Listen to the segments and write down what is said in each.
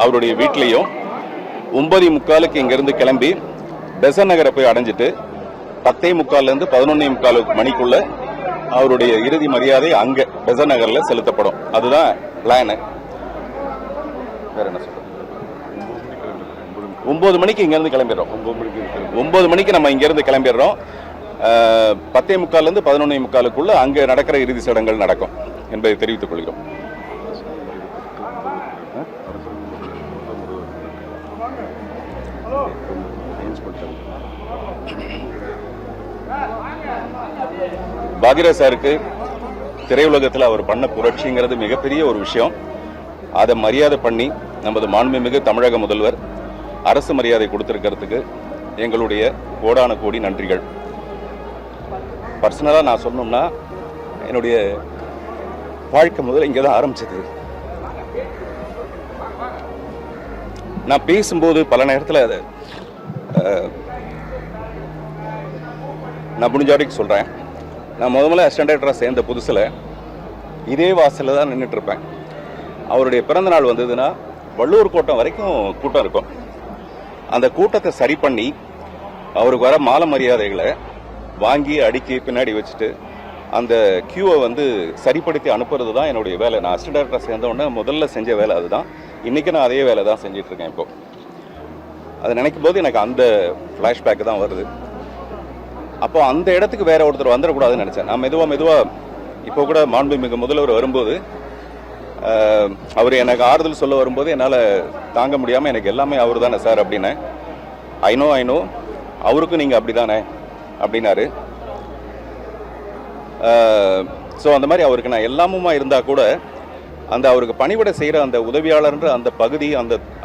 அவருடைய வீட்லேயும் 9:45 இங்கிருந்து கிளம்பி பெசன் நகரை போய் அடைஞ்சிட்டு 10:45 11:45 மணிக்குள்ள அவருடைய இறுதி மரியாதை அங்க பெசன் நகர்ல செலுத்தப்படும். அதுதான் பிளான். வேற என்ன சொல்றது? 9 மணிக்கு இங்க இருந்து கிளம்பிடுறோம். 9 மணிக்கு நம்ம இங்க இருந்து கிளம்பிடுறோம். 10:45 11:45 அங்க நடக்கிற இறுதி சடங்குகள் நடக்கும் என்பதை தெரிவித்துக் கொள்கிறோம். பாக்யராஜ் சாருக்கு திரையுலகத்தில் அவர் பண்ண புரட்சிங்கிறது மிகப்பெரிய ஒரு விஷயம். அதை மரியாதை பண்ணி நமது மாண்புமிகு தமிழக முதல்வர் அரசு மரியாதை கொடுத்திருக்கிறதுக்கு எங்களுடைய கோடான கோடி நன்றிகள். பர்சனலாக நான் சொன்னோம்னா என்னுடைய வாழ்க்கை முதல்ல இங்கே தான் ஆரம்பிச்சது. நான் பேசும்போது பல நேரத்தில் அதை நான் முடிஞ்ச வரைக்கும் சொல்கிறேன். நான் முதல்ல அசிஸ்டன்ட் டைரக்டராக சேர்ந்த புதுசில் இதே வாசலில் தான் நின்றுட்டு இருப்பேன். அவருடைய பிறந்த நாள் வந்ததுன்னா வள்ளுவர் கோட்டம் வரைக்கும் கூட்டம் இருக்கும். அந்த கூட்டத்தை சரி பண்ணி அவருக்கு வர மாலை மரியாதைகளை வாங்கி அடுக்கி பின்னாடி வச்சுட்டு அந்த கியூவை சரிப்படுத்தி அனுப்புறது தான் என்னுடைய வேலை. நான் அசிஸ்டன்ட் டைரக்டராக சேர்ந்த உடனே முதல்ல செஞ்ச வேலை அதுதான். இன்றைக்கி நான் அதே வேலை தான் செஞ்சிட்ருக்கேன். இப்போது அதை நினைக்கும் போது எனக்கு அந்த ஃப்ளாஷ்பேக் தான் வருது. அப்போ அந்த இடத்துக்கு வேற ஒருத்தர் வந்துடக்கூடாதுன்னு நினச்சேன். நான் மெதுவாக இப்போ கூட மாண்புமிகு முதல்வர் வரும்போது அவர் எனக்கு ஆறுதல் சொல்ல வரும்போது என்னால் தாங்க முடியாமல் எனக்கு எல்லாமே அவர் தானே சார் அப்படின்னு. ஐநோ அவருக்கும் நீங்கள் அப்படி தானே அப்படின்னாரு. ஸோ அந்த மாதிரி அவருக்கு நான் எல்லாமுமா இருந்தால் கூட அந்த அவருக்கு பணிவிட செய்கிற அந்த உதவியாளர்ன்ற அந்த பகுதி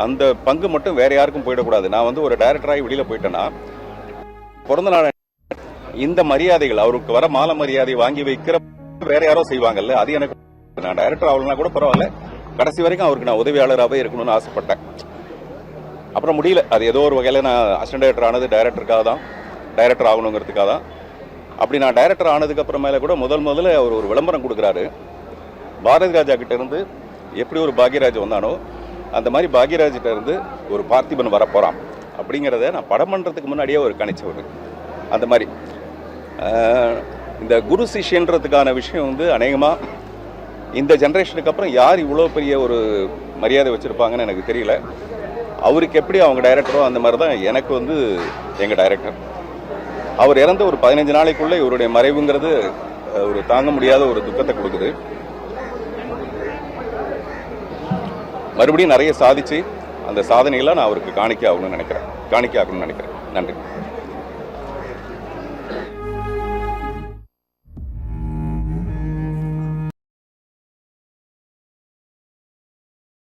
அந்த பங்கு மட்டும் வேற யாருக்கும் போயிடக்கூடாது. நான் ஒரு டைரக்டராகி வெளியில் போயிட்டேன்னா பிறந்த நாள் இந்த மரியாதைகள் அவருக்கு வர மாலை மரியாதை வாங்கி வைக்கிற வேற யாரோ செய்வாங்கல்ல, அது எனக்கு நான் டைரக்டர் ஆகலன்னா கூட பரவாயில்ல, கடைசி வரைக்கும் அவருக்கு நான் உதவியாளராகவே இருக்கணும்னு ஆசைப்பட்டேன். அப்புறம் முடியல. அது ஏதோ ஒரு வகையில் நான் அசிஸ்டன்ட் டைரக்டர் ஆனது டைரக்டருக்காக தான், டைரக்டர் ஆகணுங்கிறதுக்காக தான். அப்படி நான் டைரக்டர் ஆனதுக்கு அப்புறமேல கூட முதல்ல அவர் ஒரு விளம்பரம் கொடுக்குறாரு. பாரதி ராஜா கிட்ட இருந்து எப்படி ஒரு பாக்யராஜ் வந்தானோ அந்த மாதிரி பாக்யராஜ்கிட்ட இருந்து ஒரு பார்த்திபன் வரப்போறான் அப்படிங்கிறத நான் படம் பண்ணுறதுக்கு முன்னாடியே ஒரு கணிச்சவர். அந்த மாதிரி இந்த குரு சிஷ்யன்றதுக்கான விஷயம் அநேகமாக இந்த ஜென்ரேஷனுக்கு அப்புறம் யார் இவ்வளோ பெரிய ஒரு மரியாதை வச்சுருப்பாங்கன்னு எனக்கு தெரியல. அவருக்கு எப்படி அவங்க டைரக்டரோ அந்த மாதிரி தான் எனக்கு எங்கள் டைரக்டர். அவர் இறந்த ஒரு 15 நாளைக்குள்ளே இவருடைய மறைவுங்கிறது ஒரு தாங்க முடியாத ஒரு துக்கத்தை கொடுக்குது. மறுபடியும் நிறைய சாதிச்சு அந்த சாதனைகளை நான் அவருக்கு காணிக்க ஆகணும்னு நினைக்கிறேன். நன்றி.